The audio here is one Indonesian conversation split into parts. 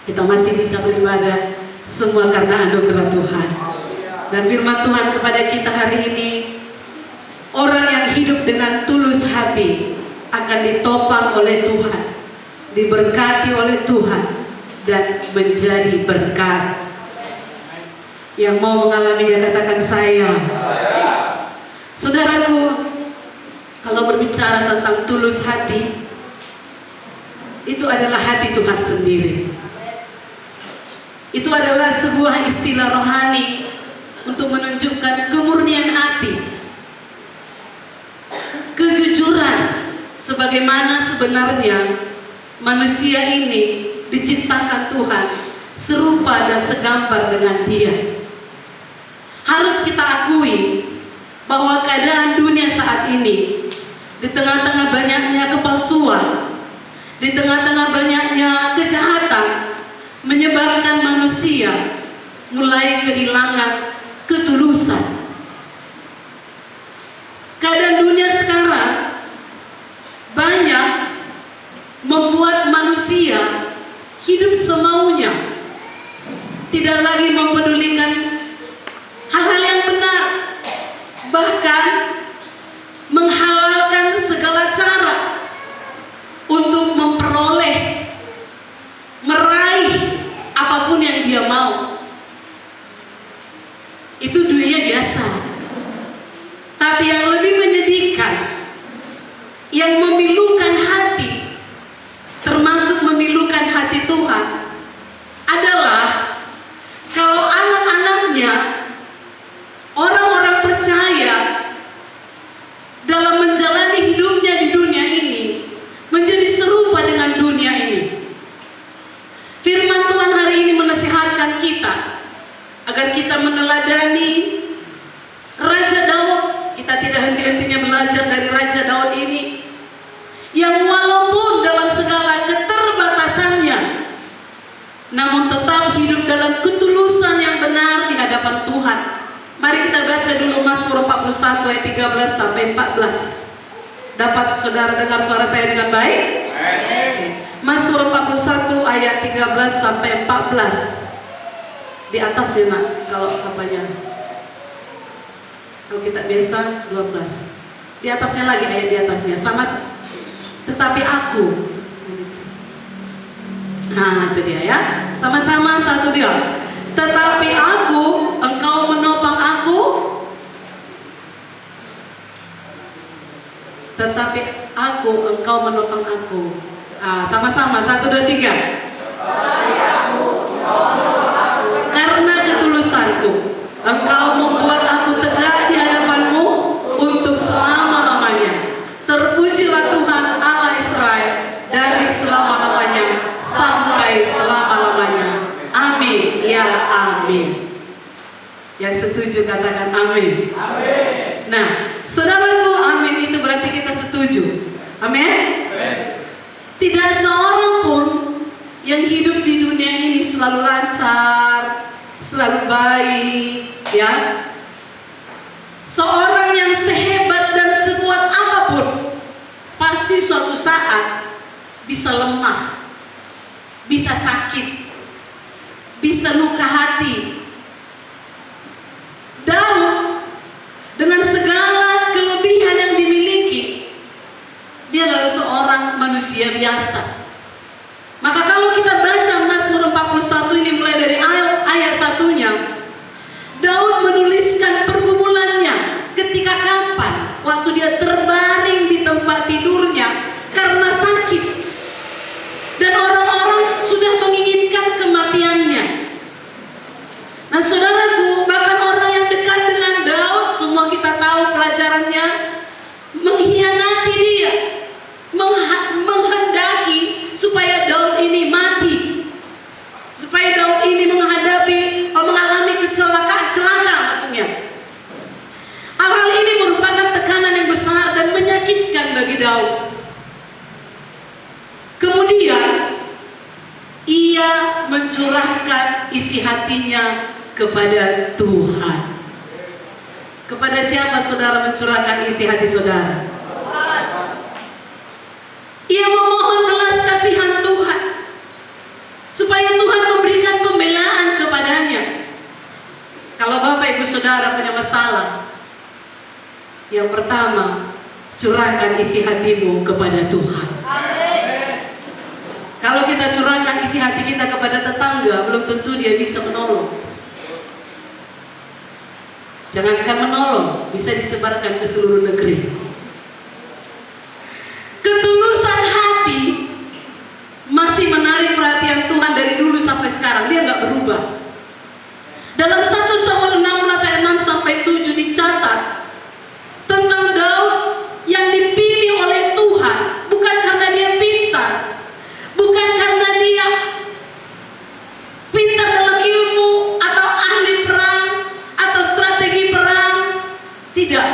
Kita masih bisa beribadah, semua karena anugerah Tuhan. Dan firman Tuhan kepada kita hari ini, orang yang hidup dengan tulus hati akan ditopang oleh Tuhan, diberkati oleh Tuhan, dan menjadi berkat. Yang mau mengalaminya katakan saya. Saudaraku, kalau berbicara tentang tulus hati, itu adalah hati Tuhan sendiri. Itu adalah sebuah istilah rohani untuk menunjukkan kemurnian hati, kejujuran, sebagaimana sebenarnya manusia ini diciptakan Tuhan serupa dan segambar dengan Dia. Harus kita akui bahwa keadaan dunia saat ini, di tengah-tengah banyaknya kepalsuan, di tengah-tengah banyaknya kejahatan, menyebabkan manusia mulai kehilangan ketulusan. Keadaan dunia sekarang banyak membuat manusia hidup semaunya, tidak lagi mempedulikan hal-hal yang benar, bahkan menghalalkan segala cara untuk memperoleh, meraih apapun yang dia mau. Itu dunia biasa. Tapi yang lebih menyedihkan, yang memilukan hati, termasuk memilukan hati Tuhan, adalah kalau anak-anaknya, orang-orang percaya, dalam menjalani hidupnya di dunia ini menjadi serupa dengan dunia ini. Firman Tuhan hari ini menasihatkan kita agar kita meneladani Raja Daud. Kita tidak henti-hentinya belajar dari Raja Daud ini, yang walaupun dalam segala keterbatasannya, namun tetap hidup dalam ketulusan yang benar di hadapan Tuhan. Mari kita baca dulu Mazmur 41 ayat 13 sampai 14. Dapat saudara dengar suara saya dengan baik? Mazmur 41 ayat 13 sampai 14. Di atasnya nak, kalau apanya? Kalau kita biasa 12. Di atasnya lagi, ayat di atasnya sama. Tetapi aku. Nah, itu dia ya. Sama-sama satu dia. Tetapi aku, engkau menopang aku. Tetapi aku, engkau menopang aku. Sama-sama, 1, 2, 3. Karena ketulusanku, engkau membuat aku tegak di hadapanmu untuk selama-lamanya. Terpujilah Tuhan Allah Israel dari selama-lamanya sampai selama-lamanya. Amin, ya amin. Yang setuju katakan amin. Amin. Nah, saudaraku, amin itu berarti kita setuju. Amin. Tidak seorang pun yang hidup di dunia ini selalu lancar, selalu baik, ya. Seorang yang sehebat dan sekuat apapun pasti suatu saat bisa lemah, bisa sakit, bisa luka hati. Daud dengan segala kelebihan yang dimiliki, dia adalah seorang manusia biasa. Maka kalau kita baca Mazmur 41 ini mulai dari ayat 1-nya, Daud menuliskan pergumulannya ketika kapan? Waktu dia terbaring di tempat tidurnya karena sakit. Dan orang-orang sudah menginginkan kematiannya. Nah saudaraku, bahkan orang yang dekat dengan Daud, semua kita tahu pelajarannya, mengkhianati dia, menghendaki supaya Daud ini mati, supaya Daud ini mengalami celaka maksudnya. Hal ini merupakan tekanan yang besar dan menyakitkan bagi Daud. Kemudian ia mencurahkan isi hatinya kepada Tuhan. Kepada siapa saudara mencurahkan isi hati saudara? Ia memohon belas kasihan Tuhan supaya Tuhan Kalau Bapak Ibu Saudara punya masalah, yang pertama, curahkan isi hatimu kepada Tuhan. Amin. Kalau kita curahkan isi hati kita kepada tetangga, belum tentu dia bisa menolong. Jangankan menolong, bisa disebarkan ke seluruh negeri. Ketulusan hati masih menarik perhatian Tuhan dari dulu sampai sekarang. Dia nggak berubah. Dalam 1 Samuel 16 ayat 6 sampai 7 dicatat tentang Daud yang dipilih oleh Tuhan, bukan karena dia pintar, bukan karena dia pintar dalam ilmu atau ahli perang atau strategi perang, tidak.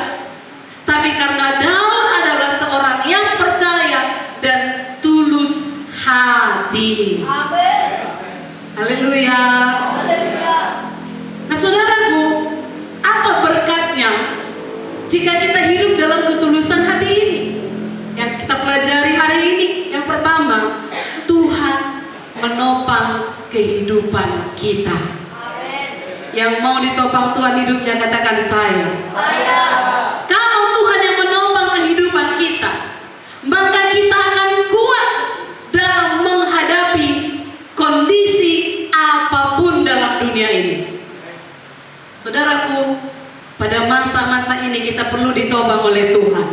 Tapi karena Daud adalah seorang yang percaya dan tulus hati. Amin. Haleluya. Haleluya. Nah saudaraku, apa berkatnya jika kita hidup dalam ketulusan hati ini? Yang kita pelajari hari ini, yang pertama, Tuhan menopang kehidupan kita. Amin. Yang mau ditopang Tuhan hidupnya, katakan saya. Saya. Kalau Tuhan yang menopang kehidupan kita, maka kita akan kuat dalam menghadapi kondisi apapun dalam dunia ini. Saudaraku, pada masa-masa ini kita perlu ditopang oleh Tuhan.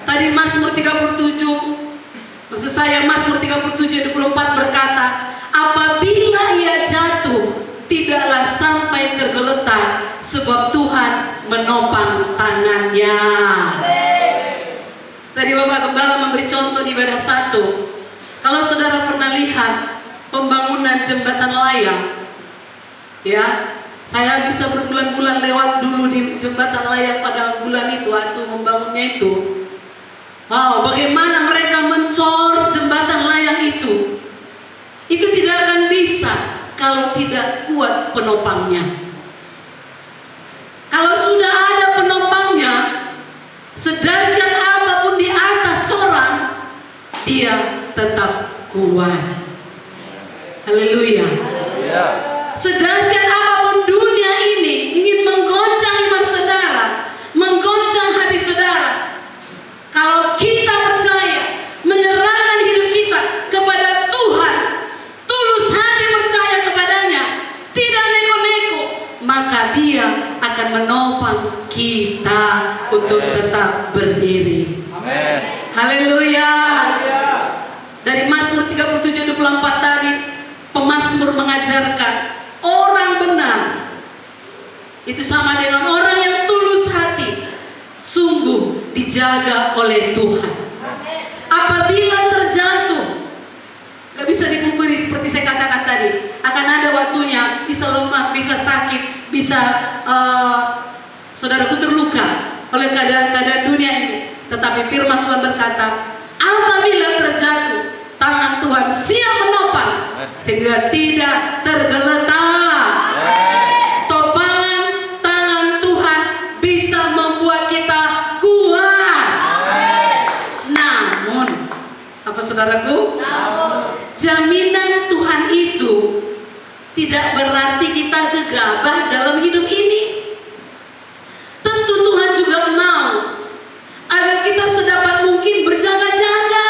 Tadi Mazmur 37, maksud saya Mazmur 37 24 berkata, apabila ia jatuh, tidaklah sampai tergeletak, sebab Tuhan menopang tangannya. Tadi Bapak Gembala memberi contoh di ibadah 1. Kalau saudara pernah lihat pembangunan jembatan layang, ya, saya bisa berbulan-bulan lewat dulu di jembatan layang pada bulan itu waktu membangunnya itu. Wow, bagaimana mereka mencor jembatan layang itu. Itu tidak akan bisa kalau tidak kuat penopangnya. Kalau sudah ada penopangnya, sedahsyat apapun di atas coran, dia tetap kuat. Haleluya. Sedahsyat apapun dunia ini ingin menggoncang iman saudara, menggoncang hati saudara, kalau kita percaya, menyerahkan hidup kita kepada Tuhan, tulus hati percaya kepadanya, tidak neko-neko, maka dia akan menopang kita untuk tetap berdiri. Amin. Haleluya. Dari Mazmur 37:24 tadi, pemazmur mengajarkan orang benar itu sama dengan orang yang tulus hati, sungguh dijaga oleh Tuhan. Apabila terjatuh, gak bisa dipungkiri seperti saya katakan tadi, akan ada waktunya, bisa lemah, bisa sakit, bisa saudaraku terluka oleh keadaan-keadaan dunia ini. Tetapi firman Tuhan berkata, apabila terjatuh, tangan Tuhan siap menopang sehingga tidak tergeletak. Topangan tangan Tuhan bisa membuat kita kuat. Namun, apa saudaraku? Jaminan Tuhan itu tidak berarti kita gegabah dalam hidup ini. Tentu Tuhan juga mau agar kita sedapat mungkin berjaga-jaga.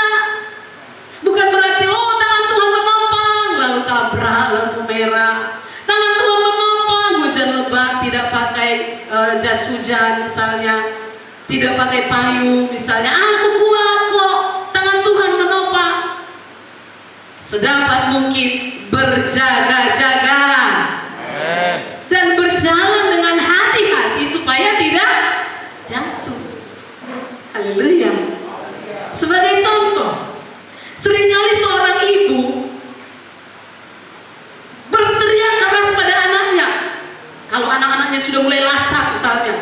Bukan berarti tangan Tuhan menopang lalu tabrak lampu merah. Tangan Tuhan menopang hujan lebat, tidak pakai jas hujan misalnya, tidak pakai payung misalnya. Aku kuat kok, tangan Tuhan menopang. Sedapat mungkin berjaga-jaga dan berjalan dengan hati-hati supaya tidak jatuh. Haleluya. Sebagai contoh, seringkali seorang ibu berteriak keras pada anaknya. Kalau anak-anaknya sudah mulai lasak misalnya,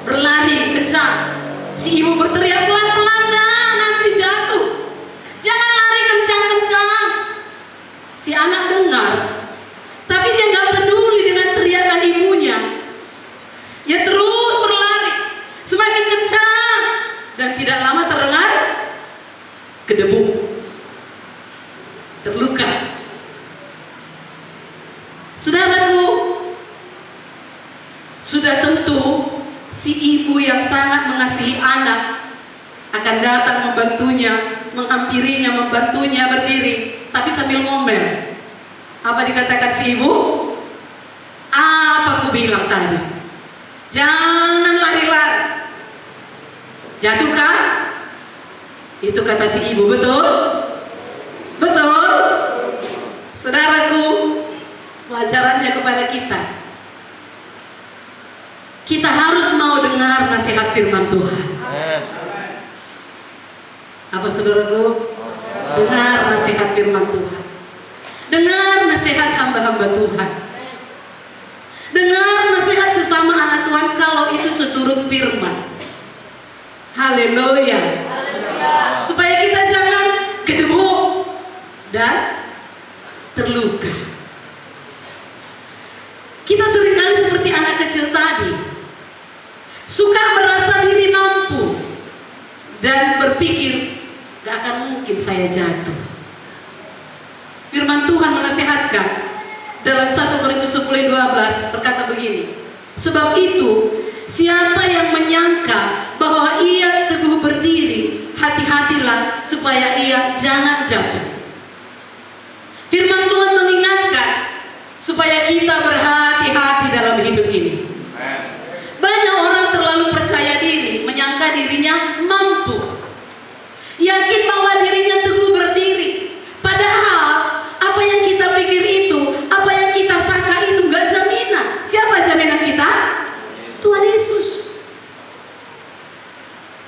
berlari kencang, si ibu berteriak pelan-pelan, nanti jatuh. Jangan lari kencang-kencang. Si anak dengar, tapi dia nggak peduli dengan teriakan ibunya. Dia terus berlari, semakin kencang, dan tidak lama terdengar kedebuk, terluka. Saudaraku, Sudah tentu si ibu yang sangat mengasihi anak akan datang membantunya, menghampirinya, membantunya berdiri, tapi sambil ngomel. Apa dikatakan si ibu? Apa aku bilang tadi? Jangan lari-lari. Jatuh kan? Itu kata si ibu, betul? Betul? Saudaraku, pelajarannya kepada kita. Kita harus mau dengar nasihat firman Tuhan. Apa saudaraku? Dengar nasihat firman Tuhan. Dengar nasihat hamba-hamba Tuhan. Dengar nasihat sesama anak Tuhan kalau itu seturut firman. Haleluya. Supaya kita jangan kedebuk dan terluka. Kita seringkali seperti anak kecil tadi, suka merasa diri mampu dan berpikir gak akan mungkin saya jatuh. Firman Tuhan menasihatkan dalam 1 Korintus 10:12 berkata begini, sebab itu siapa yang menyangka bahwa ia teguh berdiri, hati-hatilah supaya ia jangan jatuh. Firman Tuhan mengingatkan supaya kita berhati-hati dalam hidup ini. Banyak orang terlalu percaya diri, menyangka dirinya mampu, yakin bahwa dirinya teguh berdiri. Padahal apa yang kita pikir itu, apa yang kita sangka itu gak jaminan. Siapa jaminan kita? Tuhan Yesus.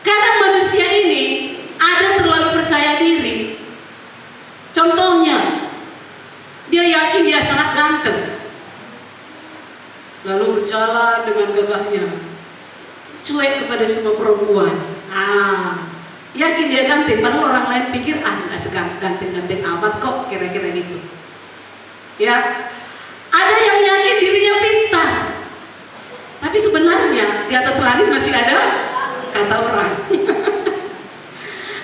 Kadang manusia ini ada terlalu percaya diri. Contohnya, dia yakin dia sangat ganteng, lalu berjalan dengan gagahnya, cuek kepada semua perempuan. Yakin dia ganteng, padahal orang lain pikir nggak seganteng-ganteng amat kok, kira-kira gitu. Ya, ada yang yakin dirinya pintar, tapi sebenarnya di atas langit masih ada kata orang.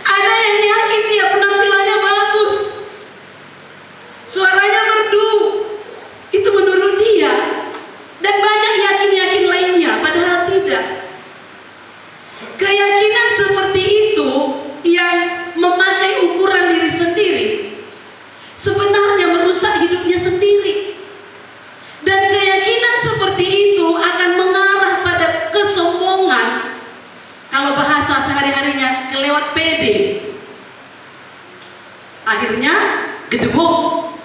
Ada yang yakin dia penampilannya bagus, suaranya merdu, itu menurut dia, dan banyak yakin-yakin lainnya, padahal tidak. Keyakinan seperti itu yang memakai ukuran diri sendiri sebenarnya merusak hidupnya sendiri, dan keyakinan seperti itu akan mengarah pada kesombongan. Kalau bahasa sehari-harinya kelewat pede, akhirnya gedebuk,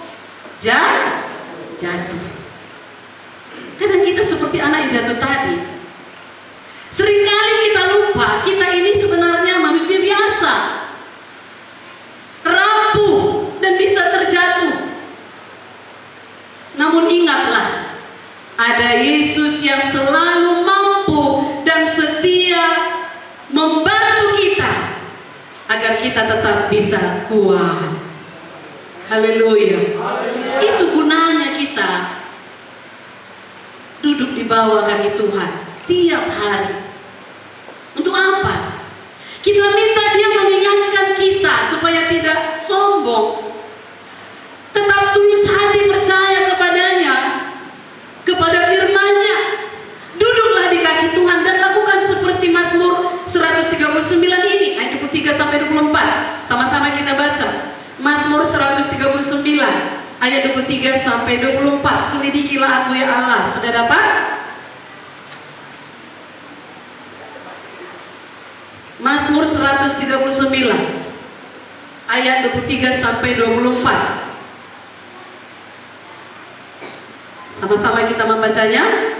jatuh. Kadang kita seperti anak yang jatuh tadi. Seringkali kita lupa, kita ini sebenarnya manusia biasa, rapuh dan bisa terjatuh. Namun ingatlah, ada Yesus yang selalu mampu dan setia membantu kita agar kita tetap bisa kuat. Haleluya. Itu gunanya kita duduk di bawah kaki Tuhan tiap hari. Untuk apa? Kita minta Dia mengingatkan kita supaya tidak sombong, tetap tulus hati percaya kepadanya, kepada firman-Nya. Duduklah di kaki Tuhan dan lakukan seperti Mazmur 139 ini ayat 23 sampai 24. Sama-sama kita baca. Mazmur 139 ayat 23 sampai 24. Selidikilah aku ya Allah. Sudah dapat? Mazmur 139 ayat 23 sampai 24. Sama-sama kita membacanya.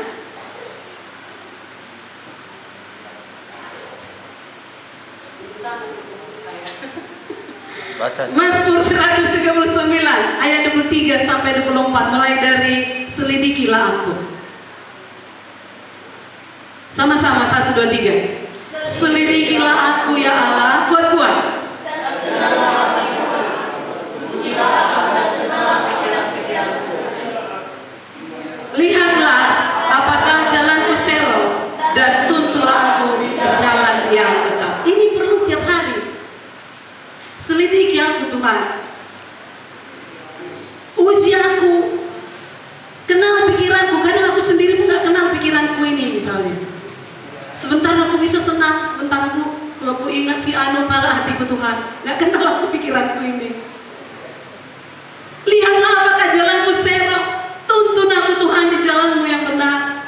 Mazmur 139 ayat 23 sampai 24, mulai dari selidikilah aku. Sama-sama 1, 2, 3. Selidikilah aku ya Allah, kuat-kuat. Lihatlah apakah jalanku selo, dan tuntunlah aku jalan yang tetap. Ini perlu tiap hari. Selidiki aku Tuhan, uji aku, kenal pikiranku. Kadang aku sendiri pun gak kenal pikiranku ini. ingat si Anu pala hatiku Tuhan. Gak kenal aku pikiranku ini. Lihatlah apakah jalanku serong. Tuntun aku Tuhan di jalanmu yang benar.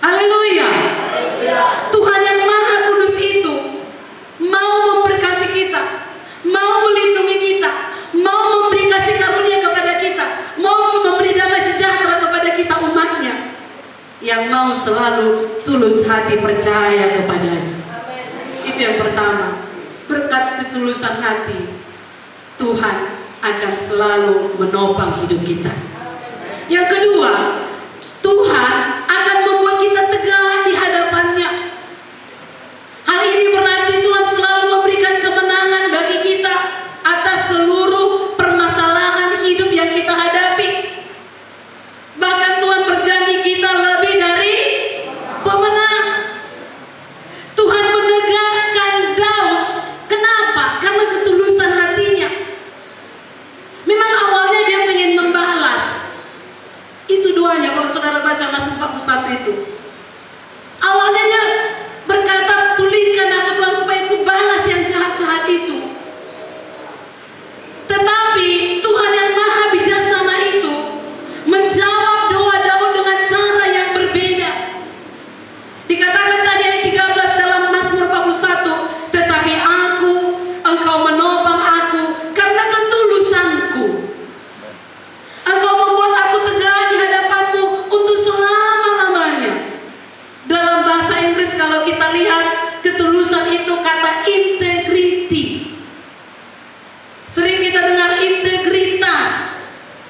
Haleluya. Tuhan yang maha kudus itu mau memberkati kita, mau melindungi kita, mau memberi kasih karunia kepada kita, mau memberi damai sejahtera kepada kita umatnya, yang mau selalu tulus hati percaya kepadanya. Itu yang pertama. Berkat ketulusan hati, Tuhan akan selalu menopang hidup kita. Yang kedua, Tuhan akan membuat kita tegak di hadapannya. Hal ini berarti Tuhan selalu memberikan kemenangan bagi kita atas seluruh permasalahan hidup yang kita hadapi. Bahkan Tuhan berjanji kita lebih dari pemenang. Tuhan menegakkan Daud. Kenapa? Karena ketulusan hatinya. Memang awalnya dia ingin membalas. Itu doanya kalau saudara baca Mazmur 41 itu. Awalnya dia berkata, pulihkan aku Tuhan supaya aku balas yang jahat-jahat itu. Tetapi Tuhan yang maha bijaksana itu menjawab doa Daud dengan cara yang berbeda. Dikatakan tadi ayat 13 dalam Mazmur 41, tetapi aku, engkau menopang aku karena ketulusanku. Engkau membuat aku tegak di hadapanmu untuk selama-lamanya. Dalam bahasa Inggris kalau kita lihat, ketulusan itu kata integrity. Sering kita dengar integritas.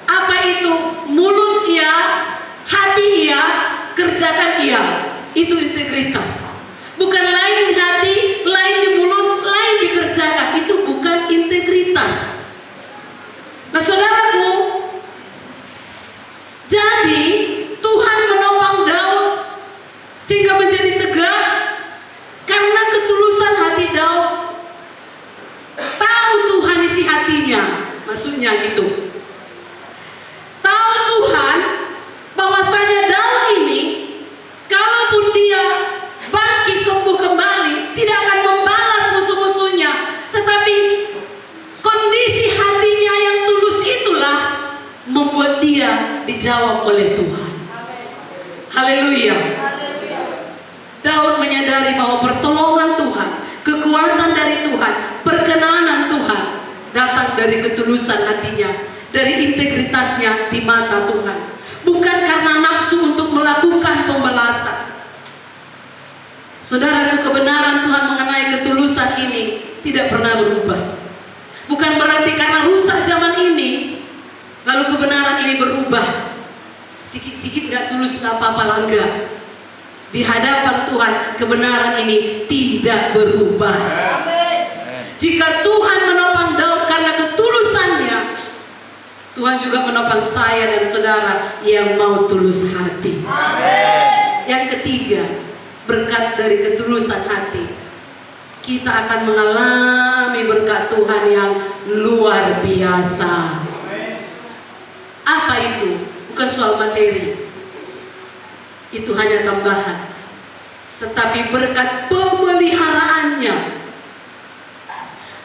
Apa itu? Mulut iya, hati iya, kerjakan iya. Itu integritas. Bukan lain di hati, lain di mulut, lain dikerjakan. Itu bukan integritas. Nah saudaraku, jadi Tuhan menopang Daud sehingga menjadi tegak karena ketulusan hati Daud. Tahu Tuhan isi hatinya, maksudnya gitu. Tahu Tuhan bahwasanya Daud ini, kalaupun dia bangkit sembuh kembali, tidak akan membalas musuh-musuhnya, tetapi kondisi hatinya yang tulus itulah membuat dia dijawab oleh Tuhan. Haleluya. Daud menyadari bahwa pertolongan Tuhan, kekuatan dari Tuhan, perkenanan Tuhan datang dari ketulusan hatinya, dari integritasnya di mata Tuhan, bukan karena nafsu untuk melakukan pembalasan. Saudara, kebenaran Tuhan mengenai ketulusan ini tidak pernah berubah. Bukan berarti karena rusak zaman ini lalu kebenaran ini berubah. Sikit-sikit gak tulus gak apa-apa lah, enggak. Di hadapan Tuhan kebenaran ini tidak berubah. Jika Tuhan menopang Daud karena ketulusannya, Tuhan juga menopang saya dan saudara yang mau tulus hati. Yang ketiga, berkat dari ketulusan hati, kita akan mengalami berkat Tuhan yang luar biasa. Apa itu? Bukan soal materi, itu hanya tambahan, tetapi berkat pemeliharaannya.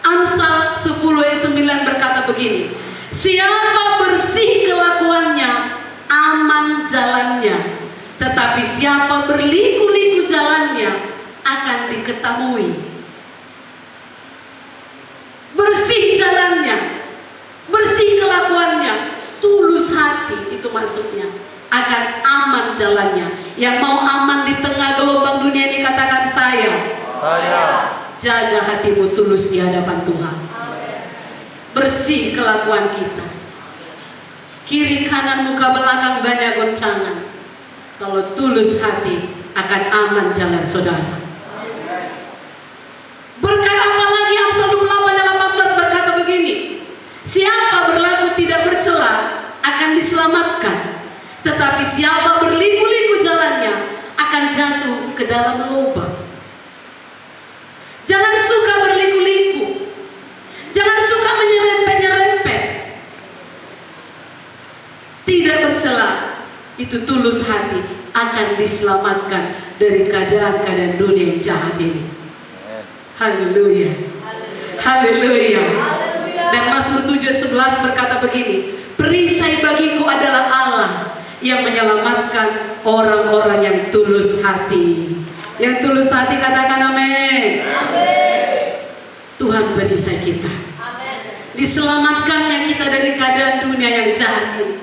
Amsal 10 ayat 9 berkata begini, siapa bersih kelakuannya, aman jalannya, tetapi siapa berliku-liku jalannya akan diketahui. Bersih jalannya, bersih kelakuannya, tulus hati, itu maksudnya akan aman jalannya. Yang mau aman di tengah gelombang dunia ini, katakan saya. Jaga hatimu tulus di hadapan Tuhan. Bersih kelakuan kita, kiri kanan muka belakang banyak goncangan. Kalau tulus hati akan aman jalan saudara. Berkat apa lagi? Amsal 28 ayat 18 berkata begini, siapa berlaku tidak bercela akan diselamatkan, tetapi siapa berliku-liku jalannya akan jatuh ke dalam lubang. Jangan suka berliku-liku, jangan suka menyerempet-nyerempet. Tidak bercela, itu tulus hati, akan diselamatkan dari keadaan-keadaan dunia yang jahat ini. Haleluya. Haleluya. Haleluya. Dan Mazmur 7:11 berkata begini, perisai bagiku adalah Allah yang menyelamatkan orang-orang yang tulus hati. Yang tulus hati katakan amin. Amin. Tuhan perisai kita. Amin. Diselamatkannya kita dari keadaan dunia yang jahat ini.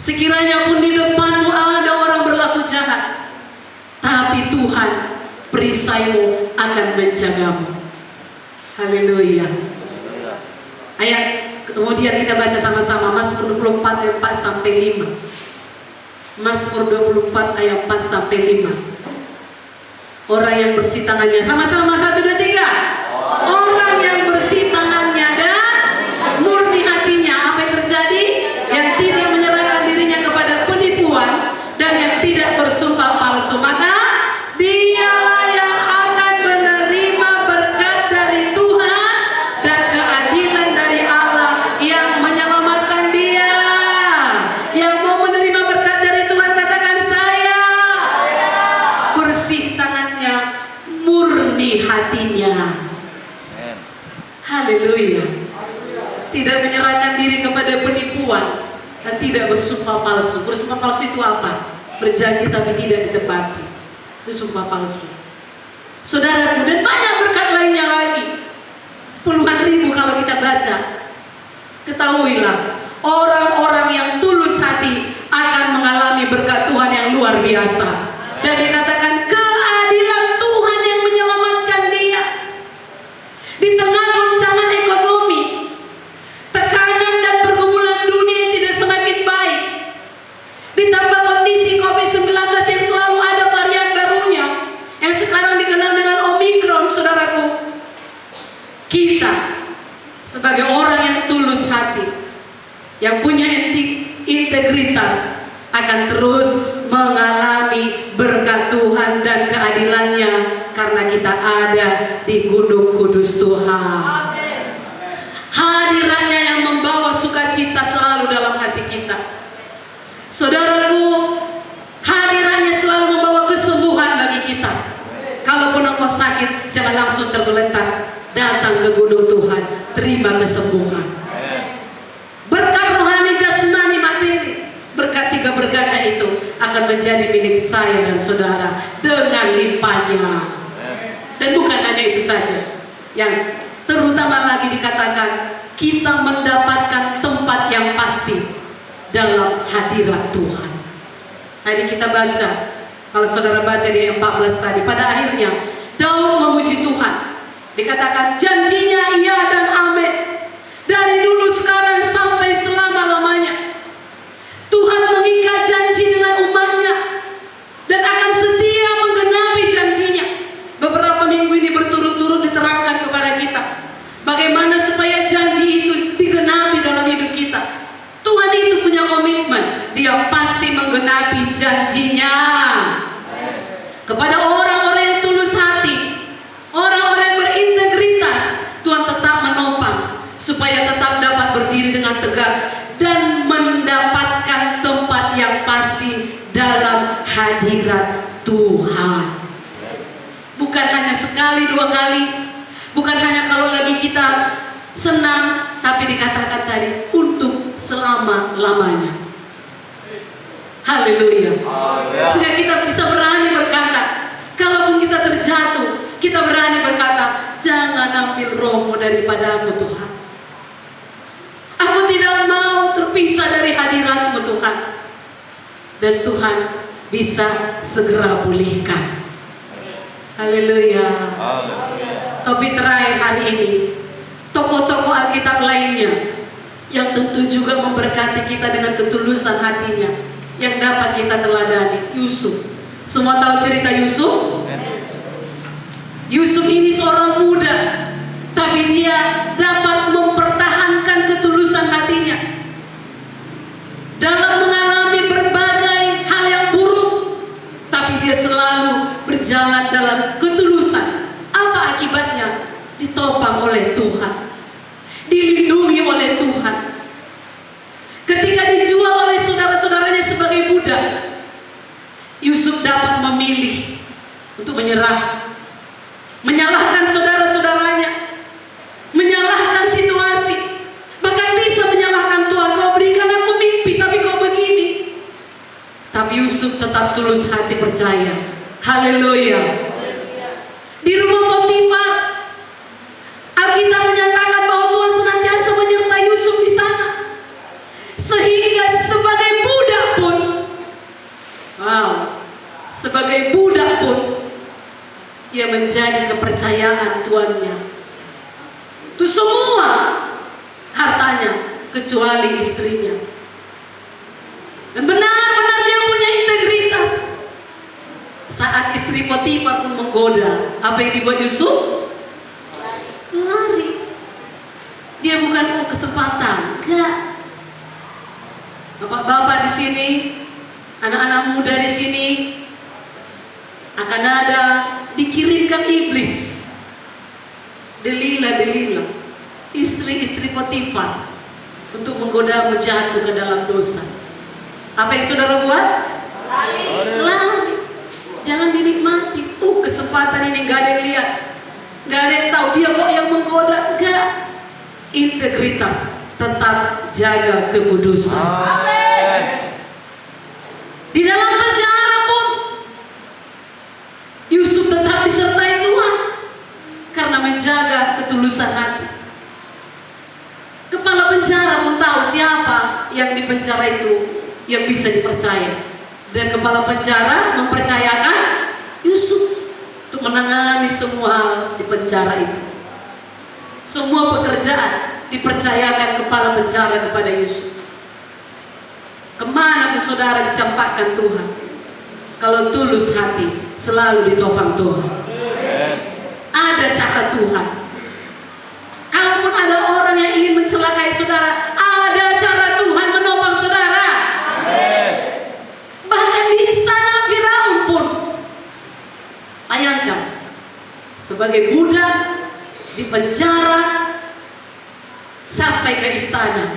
Sekiranya pun di depanmu ada orang berlaku jahat, tapi Tuhan perisaimu akan menjagamu. Haleluya. Ayat kemudian kita baca sama-sama Mazmur 24 ayat 4 sampai 5. Mazmur 24 ayat 4 sampai 5. Orang yang bersih tangannya, sama-sama 1 2 3. Orang yang bersih tangannya dan murni hatinya, apa yang terjadi? Yang tidak menyerahkan dirinya kepada penipuan dan yang tidak bersumpah palsu, maka dialah yang akan menerima berkat dari Tuhan dan keadilan dari Allah yang menyelamatkan dia. Yang mau menerima berkat dari Tuhan katakan saya. Bersih tangannya, murni hatinya. Haleluya. Tidak menyerahkan diri kepada penipuan dan tidak bersumpah palsu. Bersumpah palsu itu apa? Berjanji tapi tidak ditepati. Itu sumpah palsu. Saudaraku, dan banyak berkat lainnya lagi. Puluhan ribu kalau kita baca. Ketahuilah, orang-orang yang tulus hati akan mengalami berkat Tuhan yang luar biasa. Dan dikatakan keadilan Tuhan yang menyelamatkan dia. Di tengah goncangan ekonomi, tekanan dan pergumulan dunia yang tidak semakin baik, ditambah kondisi COVID-19 yang selalu ada varian barunya, yang sekarang dikenal dengan Omikron, saudaraku. Kita sebagai orang yang tulus hati, yang punya integritas, akan terus mengalami berkat Tuhan dan keadilannya karena kita ada di gunung kudus Tuhan. Amin. Hadirannya yang membawa sukacita selalu dalam hati kita. Saudaraku, hadirannya selalu membawa kesembuhan bagi kita. Kalaupun engkau sakit, jangan langsung tergeletak. Datang ke gunung Tuhan, terima kesembuhan. Berkat rohani, jasmani, materi, berkat tiga berganda itu akan menjadi milik saya dan saudara dengan limpahnya. Dan bukan hanya itu saja, yang terutama lagi dikatakan kita mendapatkan tempat yang pasti dalam hadirat Tuhan. Tadi kita baca, kalau saudara baca di ayat 14 tadi, pada akhirnya Daud memuji Tuhan. Dikatakan janjinya iya dan amin, dari dulu sekarang sampai selama-lamanya. Tuhan mengikat janji dengan umatnya dan akan setia menggenapi janjinya. Beberapa minggu ini berturut-turut diterangkan kepada kita bagaimana supaya janji itu digenapi dalam hidup kita. Tuhan itu punya komitmen, dia pasti menggenapi janjinya. Kepada orang-orang yang tulus hati, orang-orang yang berintegritas, Tuhan tetap menopang supaya tetap dapat berdiri dengan tegak dan mendapatkan tempat yang pasti dalam hadirat Tuhan. Bukan hanya sekali, dua kali, bukan hanya kalau lagi kita senang, tapi dikatakan tadi untuk selama-lamanya. Haleluya. Sehingga kita bisa berani berkata, kalaupun kita terjatuh, kita berani berkata, jangan ambil rohmu daripada aku Tuhan. Aku tidak mau terpisah dari hadiratmu Tuhan. Dan Tuhan bisa segera pulihkan. Haleluya. Topik terakhir hari ini, tokoh-tokoh Alkitab lainnya yang tentu juga memberkati kita dengan ketulusan hatinya, yang dapat kita teladani. Yusuf. Semua tahu cerita Yusuf? Yusuf ini seorang muda, tapi dia dapat mempertahankan ketulusan hatinya dalam mengalami berbagai hal yang buruk, tapi dia selalu berjalan dalam ketulusan. Apa akibatnya? Ditopang oleh Tuhan, dilindungi oleh Tuhan. Ketika dijual oleh saudara-saudaranya sebagai budak, Yusuf dapat memilih untuk menyerah. menyalahkan saudara-saudaranya, menyalahkan situasi, bahkan bisa menyalahkan Tuhan. Kau berikan aku mimpi, tapi kau begini. Tapi Yusuf tetap tulus hati percaya. Haleluya. Di rumah Potifar, Alkitab menyatakan bahwa Tuhan senantiasa menyertai Yusuf di sana, sehingga sebagai budak pun, sebagai budak pun, ia menjadi kepercayaan tuannya. Itu semua hartanya kecuali istrinya. Dan benar-benar dia punya integritas. Saat istri Potifar pun menggoda, apa yang dibuat Yusuf? Lari. Dia bukan kesempatan, enggak. Bapak-bapak di sini, anak-anak muda di sini, akan ada dikirimkan iblis, Delila, istri-istri Potifar, untuk menggodamu jatuh ke dalam dosa. Apa yang saudara buat? Lari. Jangan dinikmati. Kesempatan ini gak ada yang lihat, gak ada yang tahu dia kok yang menggoda. Gak. Integritas, tetap jaga kekudusan. Amin. Di dalam penjara pun Yusuf tetap disertai Tuhan karena menjaga ketulusan hati. Kepala penjara pun tahu siapa yang di penjara itu yang bisa dipercaya, dan kepala penjara mempercayakan Yusuf untuk menangani semua hal di penjara itu. Semua pekerjaan dipercayakan kepala penjara kepada Yusuf. Kemana pun saudara dicampakkan Tuhan, kalau tulus hati selalu ditopang Tuhan. Ada cara Tuhan. Kalaupun ada orang yang ingin mencelakai saudara, ada cara Tuhan menopang saudara. Bahkan di istana Firaun pun, bayangkan, sebagai budak di penjara sampai ke istana,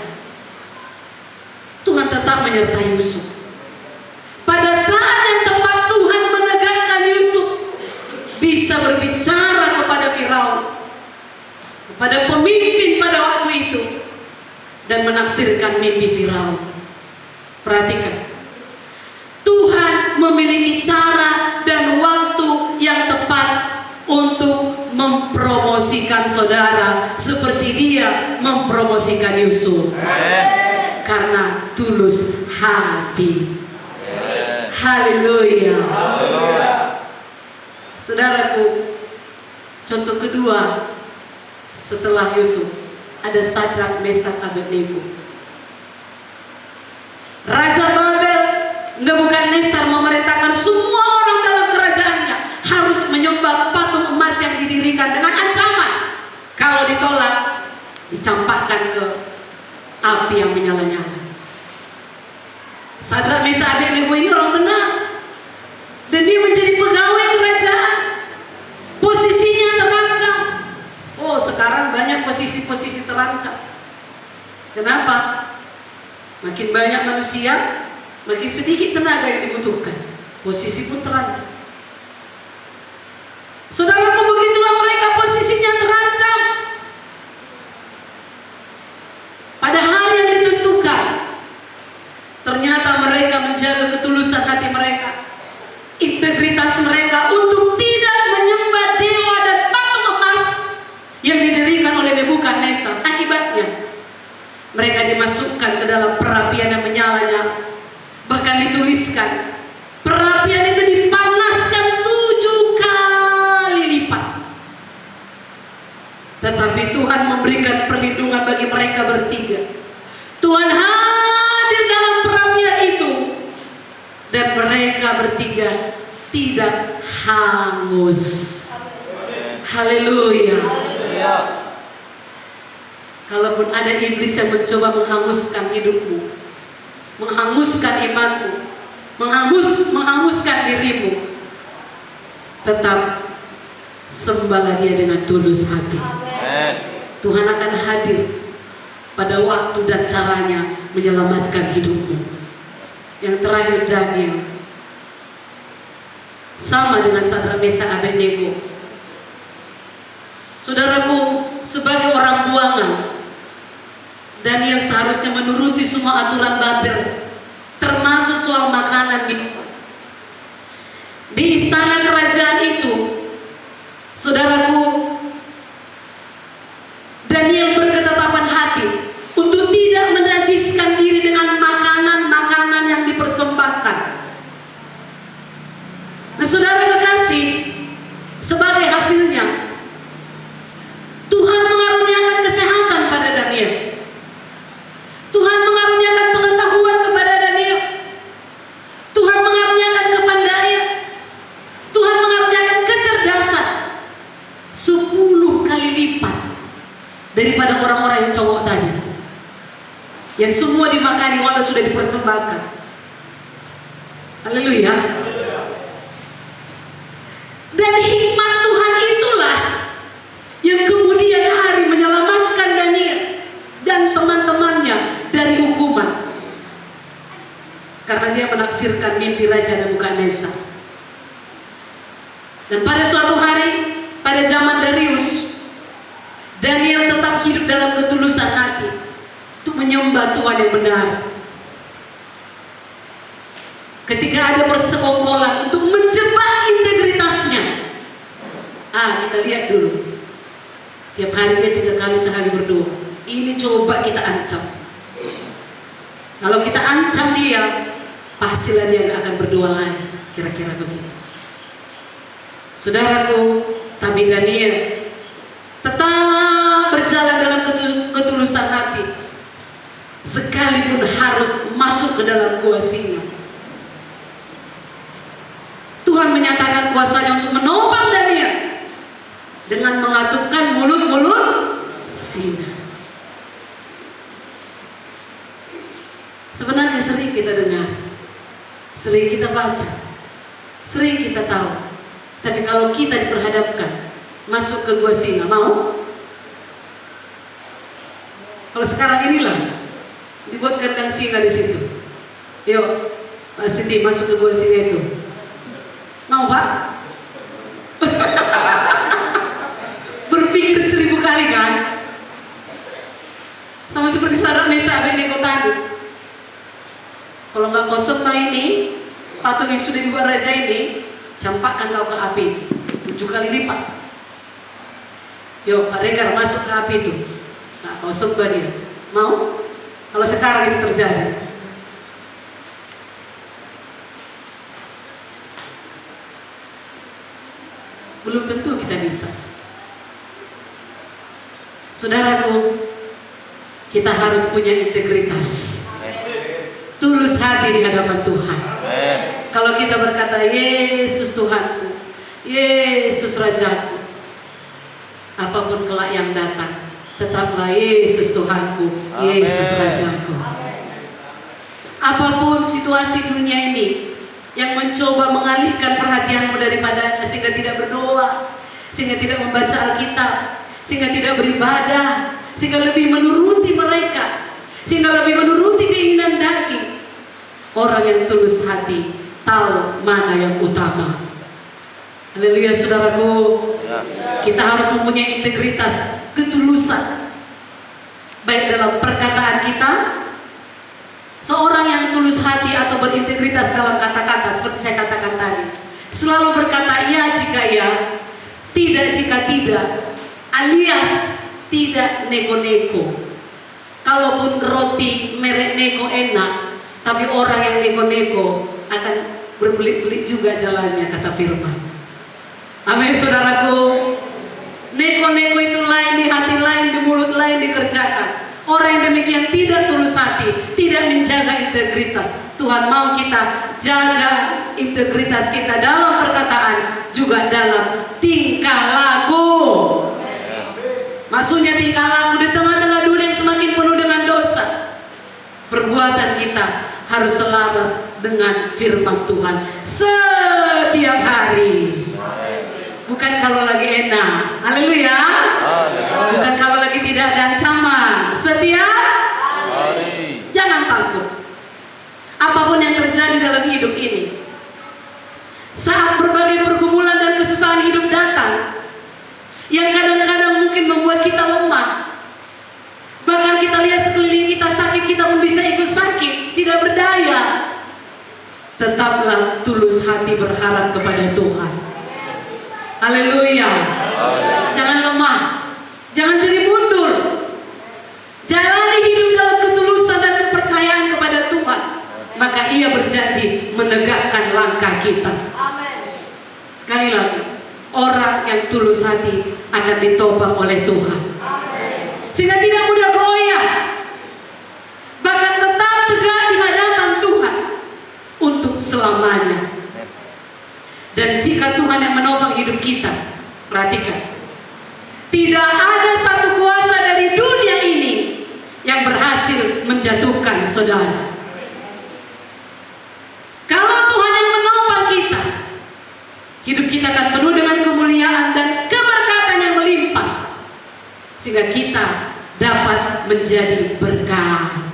Tuhan tetap menyertai Yusuf. Pada saat yang tepat Tuhan menegakkan Yusuf bisa berbicara kepada Firaun, kepada pemimpin pada waktu itu, dan menafsirkan mimpi Firaun. Perhatikan, Tuhan memiliki cara dan waktu yang tepat untuk mempromosikan saudara seperti dia mempromosikan Yusuf. Karena tulus hati. Haleluya. Saudaraku, contoh kedua setelah Yusuf ada Sadrak, Mesak, Abednego. Raja Babel Nebukadnezar memerintahkan semua orang dalam kerajaannya harus menyembah patung emas yang didirikan dengan ancaman kalau ditolak dicampakkan ke api yang menyala-nyala. Sadrak, Mesak, Abednego ini orang benar, dan dia menjadi pegawai kerajaan. Posisinya terancam. Sekarang banyak posisi-posisi terancam. Kenapa? Makin banyak manusia, makin sedikit tenaga yang dibutuhkan. Posisi pun terancam. Saudaraku, begitulah mereka posisinya terancam. Pada hari yang ditentukan, ternyata mereka menjaga ketulusan hati mereka, integritas mereka untuk tidak menyembah dewa dan patung emas yang didirikan oleh Nebukadnezar. Akibatnya mereka dimasukkan ke dalam perapian yang menyala-nyala. Bahkan dituliskan, perapian itu dipanaskan 7 kali lipat. Tetapi Tuhan memberikan perlindungan bagi mereka bertiga. Tuhan hadir dalam perapian itu, dan mereka bertiga tidak hangus. Haleluya. Kalaupun ada iblis yang mencoba menghanguskan hidupmu, menghanguskan imanmu, menghanguskan dirimu, tetap sembahlah dia dengan tulus hati. Tuhan akan hadir pada waktu dan caranya menyelamatkan hidupmu. Yang terakhir, Daniel, sama dengan Sadrak, Mesak, Abednego. Saudaraku, sebagai orang buangan, Daniel seharusnya menuruti semua aturan Babel, termasuk soal makanan minuman. Di istana kerajaan itu, saudaraku, Daniel berketetapan hati untuk tidak menajiskan diri dengan makanan-makanan yang dipersembahkan. Nah, saudara kekasih, sebagai hasilnya Tuhan mengaruniakan kesehatan pada Daniel. Tuhan mengaruniakan pengetahuan kepada Daniel. Tuhan mengaruniakan kepandaian. Tuhan mengaruniakan kecerdasan 10 kali lipat daripada orang-orang yang cowok tadi, yang semua dimakani walau sudah dipersembahkan. Haleluya. Dan hikmat Tuhan itulah yang kemudian hari menyelamatkan Daniel dan teman-temannya dari hukuman, karena dia menafsirkan mimpi Raja Nebukadnezar. Dan pada suatu hari, pada zaman Darius, Daniel tetap hidup dalam ketulusan hati untuk menyembah Tuhan yang benar. Ketika ada persekongkolan untuk menjebak integritasnya, kita lihat dulu. Setiap hari dia 3 kali sehari berdoa. Ini coba kita ancam. Kalau kita ancam dia, pastilah dia gak akan berdoa lagi. Kira-kira begitu. Saudaraku, tapi Daniel tetap berjalan dalam ketulusan hati, sekalipun harus masuk ke dalam gua singa. Tuhan menyatakan kuasanya untuk menopang Daniel dengan mengatupkan mulut-mulut singa. Sebenarnya sering kita dengar, sering kita baca, sering kita tahu. Tapi kalau kita diperhadapkan masuk ke gua singa, mau? Kalau sekarang inilah dibuat kandang singa di situ. Yuk, Pak Siti masuk ke gua singa itu. Mau, Pak? Berpikir 1000 kali kan? Sama seperti Sadrak Mesak Abednego tadi. Kalau nggak kau sembah ini, patung yang sudah dibuat raja ini, campakkan kau ke api 7 kali lipat. Yuk, Pak Regar masuk ke api itu. Nah, kau sembah dia. Mau? Kalau sekarang itu terjadi, belum tentu kita bisa. Saudaraku, kita harus punya integritas, tulus hati di hadapan Tuhan. Kalau kita berkata, Yesus Tuhanku, Yesus Rajaku, apapun kelak yang datang, tetaplah Yesus Tuhanku, Yesus Rajaku. Apapun situasi dunia ini yang mencoba mengalihkan perhatianmu daripadanya, sehingga tidak berdoa, sehingga tidak membaca Alkitab, sehingga tidak beribadah, sehingga lebih menuruti mereka, sehingga lebih menuruti keinginan daging. Orang yang tulus hati tahu mana yang utama. Haleluya, saudaraku. Kita harus mempunyai integritas, ketulusan, baik dalam perkataan kita. Seorang yang tulus hati atau berintegritas dalam kata-kata, seperti saya katakan tadi, selalu berkata ya jika ya, tidak jika tidak, alias tidak nego-nego. Kalaupun roti merek nego enak, tapi orang yang nego-nego akan berbelit-belit juga jalannya, kata firman. Amin, saudaraku. Nego-nego itu lain di hati, lain di mulut, lain dikerjakan. Orang yang demikian tidak tulus hati, tidak menjaga integritas. Tuhan mau kita jaga integritas kita dalam perkataan, juga dalam tingkah laku. Maksudnya tingkah laku di tengah-tengah dunia yang semakin penuh dengan dosa. Perbuatan kita harus selaras dengan firman Tuhan setiap hari. Bukan kalau lagi enak, haleluya. Bukan kalau lagi tidak ada ancaman, setiap hari. Jangan takut. Apapun yang terjadi dalam hidup ini, saat berbagai pergumulan dan kesusahan hidup datang, yang kadang-kadang membuat kita lemah. Bahkan kita lihat sekeliling kita sakit, kita pun bisa ikut sakit, tidak berdaya. Tetaplah tulus hati berharap kepada Tuhan. Haleluya. Jangan lemah, jangan jadi mundur. Jalani hidup dalam ketulusan dan kepercayaan kepada Tuhan. Maka Ia berjanji menegakkan langkah kita. Amin. Sekali lagi, orang yang tulus hati akan ditopang oleh Tuhan. Sehingga tidak mudah goyah, bahkan tetap tegak di hadapan Tuhan untuk selamanya. Dan jika Tuhan yang menopang hidup kita, perhatikan, tidak ada satu kuasa dari dunia ini yang berhasil menjatuhkan saudara. Kalau Tuhan yang menopang kita, hidup kita akan penuh dengan kemuliaan dan keberkatan yang melimpah, sehingga kita dapat menjadi berkah.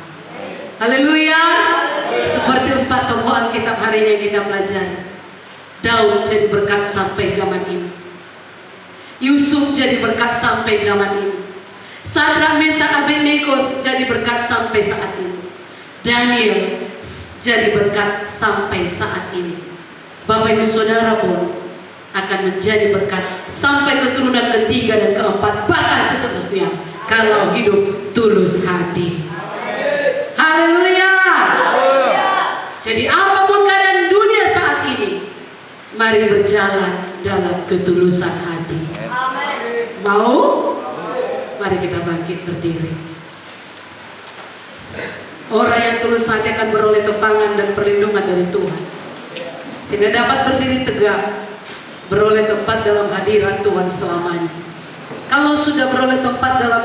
Haleluya. Seperti 4 tokoh Alkitab hari ini yang kita pelajari. Daud jadi berkat sampai zaman ini. Yusuf jadi berkat sampai zaman ini. Sadrak, Mesak, Abednego jadi berkat sampai saat ini. Daniel jadi berkat sampai saat ini. Bapak Ibu Saudara pun akan menjadi berkat sampai keturunan ketiga dan keempat, bahkan seterusnya, kalau hidup tulus hati. Haleluya. Jadi apapun keadaan dunia saat ini, mari berjalan dalam ketulusan hati. Amin. Mau? Mari kita bangkit berdiri. Orang yang tulus hati akan beroleh topangan dan perlindungan dari Tuhan, sehingga dapat berdiri tegak, beroleh tempat dalam hadirat Tuhan selamanya. Kalau sudah beroleh tempat dalam